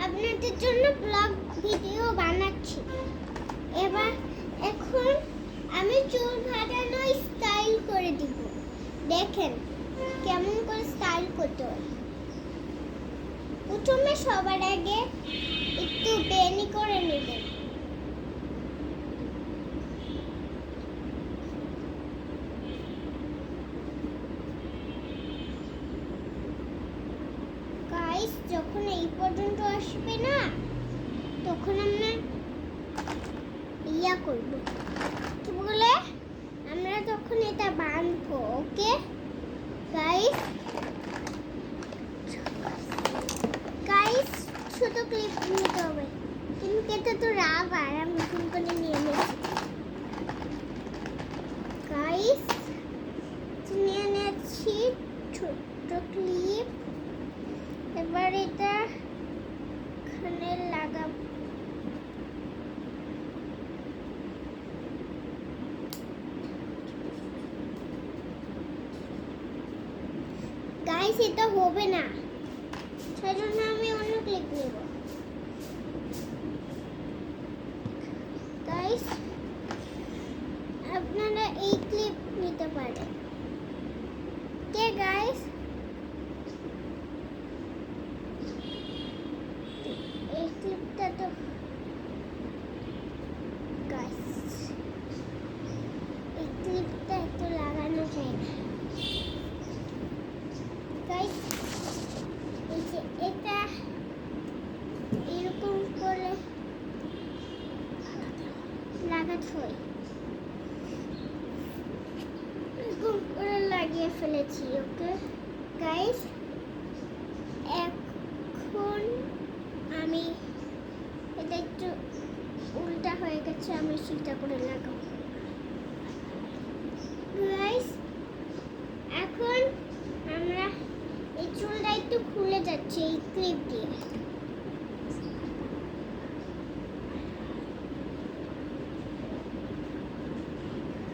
আপনাদের জন্য blog video বানাচ্ছি। এখন আমি চুল কাটানো স্টাইল করে দিব। দেখেন কেমন করে স্টাইল করতে হয়। প্রথমে সবার আগে একটু বেনি করে নেবেন। গাইস, যখন এই পর্যন্ত আসবে না, তখন আমরা করব, কি বলে, আমরা তখন এটা বাঁধবো। ওকে গাইস, শুধু ক্লিপ নিতে হবে, কিন্তু এটা তো রাবার, আমি নতুন করে নিয়ে নিয়েছি। গাইস, নিয়ে নিয়েছি ছোট্ট ক্লিপ। এবার এটা এখানে লাগাবো। গাইস, এটা হবে না, সেজন্য আমি অন্য ক্লিপ নেব। গাইস, আপনারা এই ক্লিপ নিতে পারেন। কে গাইস, এই ক্লিপটা তো গাইস, এই ক্লিপটা একটু লাগানো যায় না। গাইস, এই যে এটা এরকম করে লাগাতে হয়, এরকম করে লাগিয়ে ফেলেছি। ওকে গাইস, এখন আমি এটা একটু উল্টা হয়ে গেছে, আমি সেটা করে লাগাবো। গাইস, এখন আমরা এই চুলটা একটু খুলে যাচ্ছে এই ক্লিপ দিয়ে।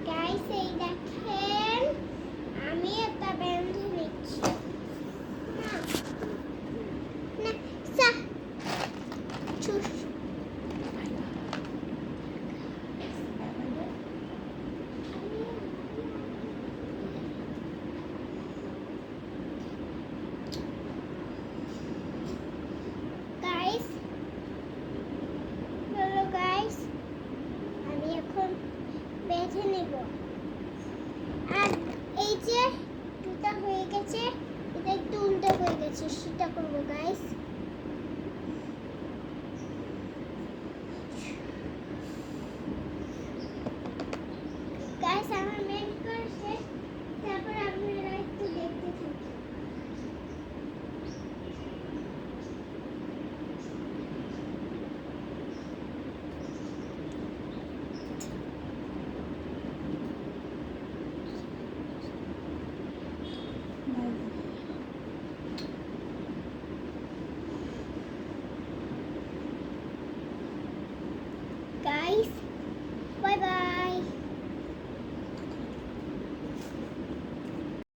গাইস, এই দেখেন আমি এটা বেঁধে নিচ্ছি। না সা চুষ। গাইস, আমি এখন বেঁধে নেব। আর এই যে দুটা হয়ে গেছে, এটা একটু উল্টো হয়ে গেছে, সেটা করবো গাইস।